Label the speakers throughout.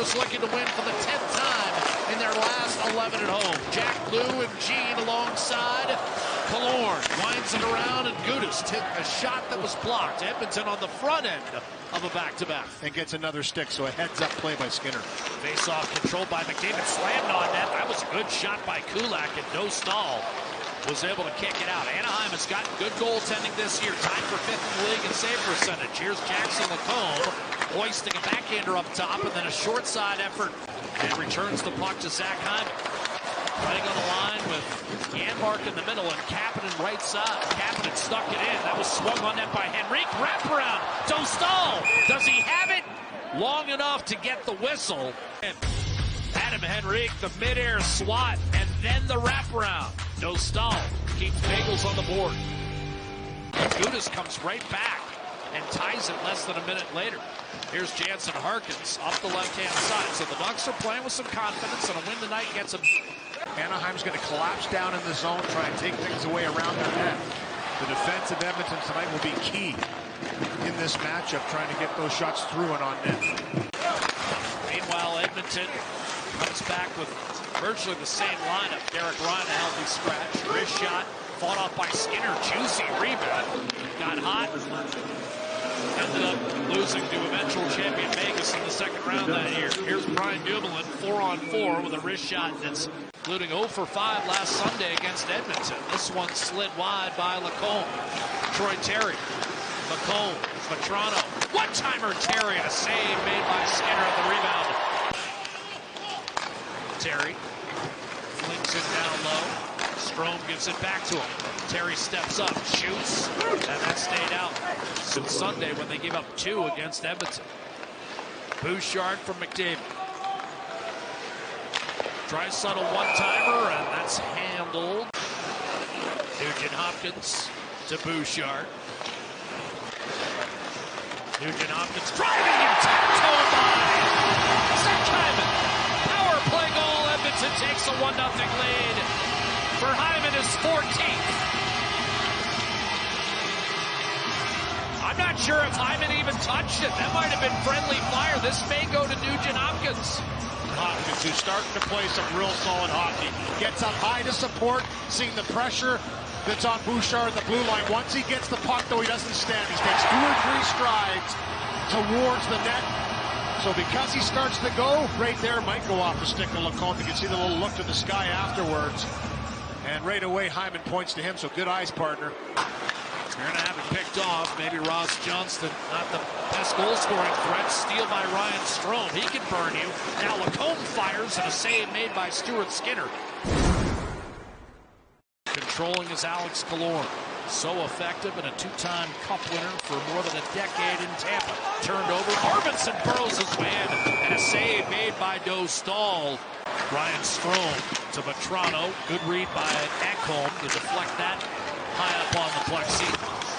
Speaker 1: Oilers looking to win for the 10th time in their last 11 at home. Jack Blue and Gene alongside Killorn. Winds it around, and Gudis took a shot that was blocked. Edmonton on the front end of a back-to-back.
Speaker 2: And gets another stick, so a heads-up play by Skinner.
Speaker 1: Face-off controlled by McDavid, slammed on net. That was a good shot by Kulak, and no stall. Was able to kick it out. Anaheim has gotten good goaltending this year, tied for 5th in the league in save percentage. Here's Jackson Lacombe hoisting a backhander up top, and then a short side effort, and returns the puck to Zach Hyman. Playing on the line with Janmark in the middle and Kapanen right side. Kapanen stuck it in. That was swung on net by Henrique. Wraparound. Dostal. Does he have it? Long enough to get the whistle. And Adam Henrique, the midair swat, and then the wraparound. Dostal keeps Bagels on the board. Gudis comes right back and ties it less than a minute later. Here's Jansen Harkins off the left-hand side. So the Ducks are playing with some confidence, and a win tonight gets them.
Speaker 2: Anaheim's going to collapse down in the zone, try and take things away around their net. The defense of Edmonton tonight will be key in this matchup, trying to get those shots through and on net.
Speaker 1: Meanwhile, Edmonton comes back with virtually the same lineup. Derek Ryan, a healthy scratch. Wrist shot, fought off by Skinner. Juicy rebound. Got hot. Ended up losing to eventual champion Vegas in the second round that year. Here's Brian Dumoulin, 4-on-4 with a wrist shot that's including 0 for 5 last Sunday against Edmonton. This one slid wide by Lacombe. Troy Terry. Lacombe. Vetrano. One-timer Terry, and a save made by Skinner at the rebound. Terry flings it down low. Strome gives it back to him. Terry steps up, shoots, and that stayed out since Sunday when they gave up 2 against Edmonton. Bouchard from McDavid. Draisaitl one-timer, and that's handled. Nugent Hopkins to Bouchard. Nugent Hopkins driving and tapped home by Zach Hyman. Power play goal. Edmonton takes a 1-0 lead. For Hyman is 14th. I'm not sure if Hyman even touched it. That might have been friendly fire. This may go to Nugent Hopkins.
Speaker 2: Hopkins, who's starting to play some real solid hockey. Gets up high to support, seeing the pressure that's on Bouchard at the blue line. Once he gets the puck, though, he doesn't stand. He takes 2 or 3 strides towards the net. So because he starts to go, right there might go off the stick of Lacombe. You can see the little look to the sky afterwards. And right away, Hyman points to him, so good eyes, partner.
Speaker 1: You're going to have it picked off. Maybe Ross Johnston, not the best goal-scoring threat. Steal by Ryan Strome. He can burn you. Now Lacombe fires, and a save made by Stuart Skinner. Controlling is Alex Killorn. So effective, and a 2-time Cup winner for more than a decade in Tampa. Turned over. Arvidsson burrows his way in, and a save made by Dostal. Ryan Strome to Vetrano. Good read by Ekholm to deflect that high up on the plexi.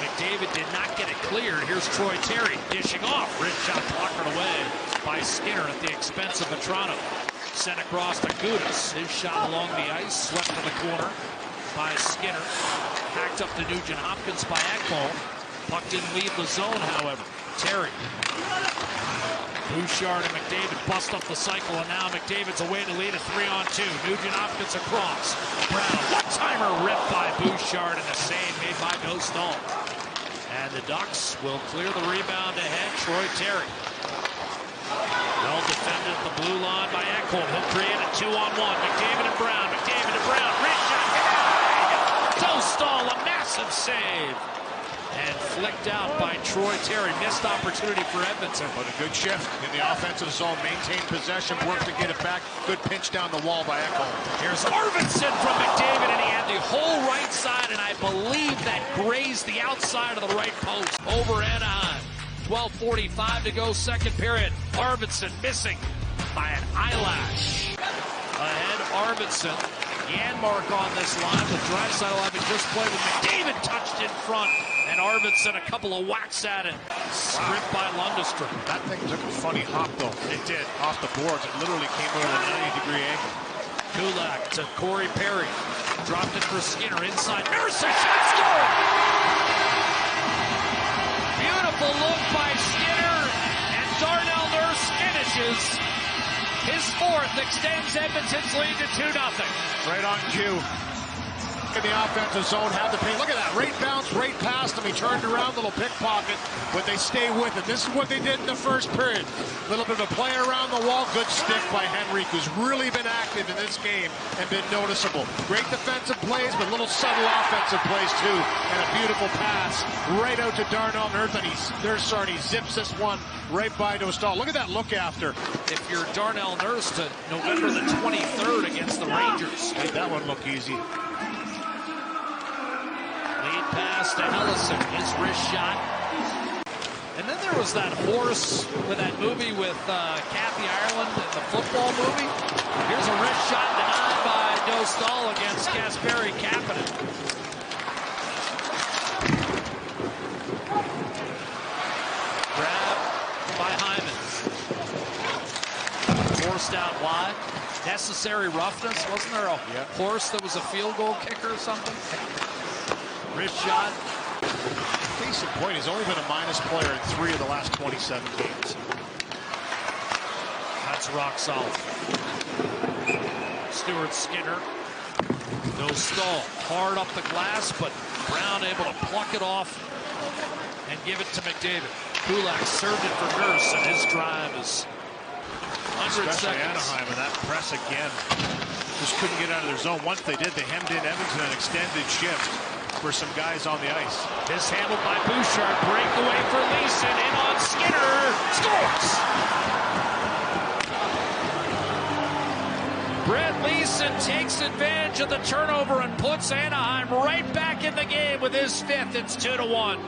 Speaker 1: McDavid did not get it cleared. Here's Troy Terry dishing off. Rich shot blocked away by Skinner at the expense of Vetrano. Sent across to Gudis. His shot along the ice, swept to the corner by Skinner. Hacked up to Nugent Hopkins by Ekholm. Puck didn't leave the zone, however. Terry. Bouchard and McDavid bust up the cycle, and now McDavid's away to lead a 3-on-2. Nugent Hopkins across. Brown, one-timer ripped by Bouchard, and a save made by Dostal. And the Ducks will clear the rebound ahead. Troy Terry. Well defended at the blue line by Ekholm. He'll create a 2-on-1. McDavid and Brown. McDavid and Brown. Rich shot denied. Dostal, a massive save. And flicked out by Troy Terry. Missed opportunity for Edmonton.
Speaker 2: But a good shift in the offensive zone. Maintained possession, worked to get it back. Good pinch down the wall by Ekholm.
Speaker 1: Here's Arvidsson from McDavid, and he had the whole right side, and I believe that grazed the outside of the right post over Anaheim. 12:45 to go, second period. Arvidsson missing by an eyelash. Ahead, Arvidsson. Janmark on this line with Draisaitl having just played with McDavid touched in front, and Arvidsson a couple of whacks at it. Stripped by Lundestrom.
Speaker 2: That thing took a funny hop, though. It did. Off the boards. It literally came over a 90-degree angle.
Speaker 1: Kulak to Corey Perry. Dropped it for Skinner inside. Nurse, a shot scored! Beautiful look by Skinner, and Darnell Nurse finishes. His fourth extends Edmonton's lead to 2-0.
Speaker 2: Right on cue. In the offensive zone, have the pain. Look at that. Right bounce, right past him. He turned around, little pickpocket, but they stay with it. This is what they did in the first period. A little bit of a play around the wall. Good stick by Henrique, who's really been active in this game and been noticeable. Great defensive plays, but little subtle offensive plays too. And a beautiful pass right out to Darnell Nurse, and he zips this one right by Dostal. Look at that look after.
Speaker 1: If you're Darnell Nurse to November the 23rd against the Rangers.
Speaker 2: Made that one look easy.
Speaker 1: Lead pass to Ellison, his wrist shot. And then there was that horse with that movie with Kathy Ireland, the football movie. Here's a wrist shot denied by Dostal against Kasperi Kapanen. Grab by Hyman. Forced out wide. Necessary roughness. Wasn't there a horse that was a field goal kicker or something? Wrist shot.
Speaker 2: Case in point, he's only been a minus player in 3 of the last 27 games.
Speaker 1: That's rock solid. Stuart Skinner. No stall. Hard up the glass, but Brown able to pluck it off and give it to McDavid. Kulak served it for Nurse, and his drive is 100
Speaker 2: Especially
Speaker 1: seconds.
Speaker 2: Anaheim, and that press again. Just couldn't get out of their zone. Once they did, they hemmed in Edmonton an extended shift for some guys on the ice.
Speaker 1: This handled by Bouchard. Breakaway for Leeson. In on Skinner. Scores! Brett Leeson takes advantage of the turnover and puts Anaheim right back in the game with his fifth. It's 2-1.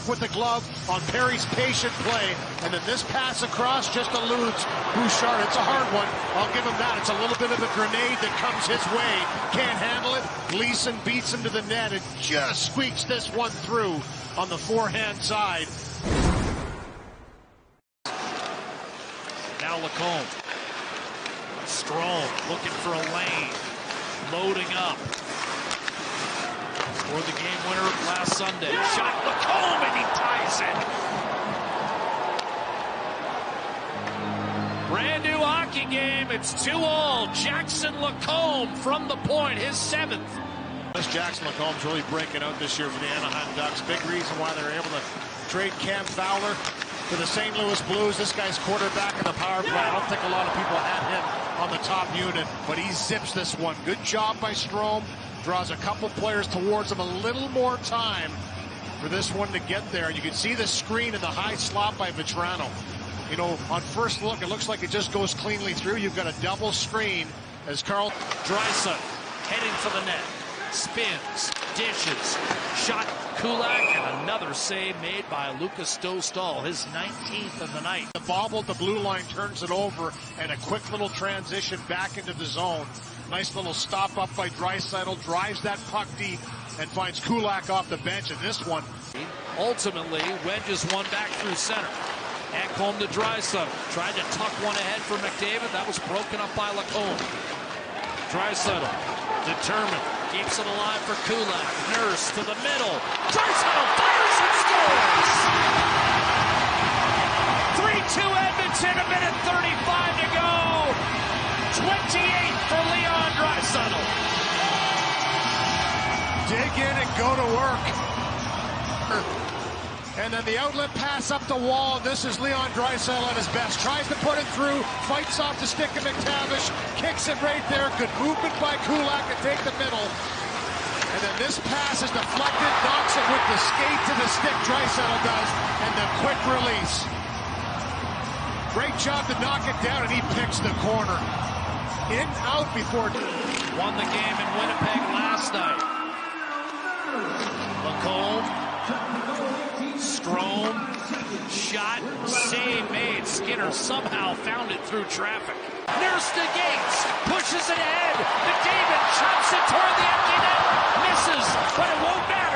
Speaker 2: With the glove on Perry's patient play, and then this pass across just eludes Bouchard. It's a hard one. I'll give him that. It's a little bit of a grenade that comes his way. Can't handle it. Leeson beats him to the net and just squeaks this one through on the forehand side.
Speaker 1: Now Lacombe. Strome looking for a lane. Loading up. For the game winner last Sunday. Shot Lacombe, and he ties it. Brand new hockey game. It's 2-2. Jackson Lacombe from the point, his 7th.
Speaker 2: This Jackson Lacombe's really breaking out this year for the Anaheim Ducks. Big reason why they're able to trade Cam Fowler to the St. Louis Blues. This guy's quarterback in the power play. I don't think a lot of people had him on the top unit, but he zips this one. Good job by Strome. Draws a couple players towards him. A little more time for this one to get there. You can see the screen and the high slot by Vetrano. You know, on first look, it looks like it just goes cleanly through. You've got a double screen as Carl
Speaker 1: Draisaitl heading for the net. Spins, dishes, shot Kulak, and another save made by Lucas Dostal, his 19th of the night.
Speaker 2: The bobble at the blue line turns it over, and a quick little transition back into the zone. Nice little stop up by Draisaitl, drives that puck deep, and finds Kulak off the bench. And this one
Speaker 1: ultimately wedges one back through center. Ekholm to Draisaitl. Tried to tuck one ahead for McDavid. That was broken up by Lacombe. Draisaitl, determined, keeps it alive for Kulak. Nurse to the middle. Draisaitl fires and scores! 3-2 Edmonton, a minute 35 to go. 28 for Leon Draisaitl.
Speaker 2: Dig in and go to work. And then the outlet pass up the wall. This is Leon Draisaitl at his best. Tries to put it through, fights off the stick of McTavish, kicks it right there. Good movement by Kulak to take the middle. And then this pass is deflected, knocks it with the skate to the stick. Draisaitl does, and the quick release. Great job to knock it down, and he picks the corner. In, out before.
Speaker 1: Won the game in Winnipeg last night. Lacombe, Strome, shot, save made. Skinner somehow found it through traffic. Nurse to Gates, pushes it ahead. McDavid chops it toward the empty net. Misses, but it won't matter.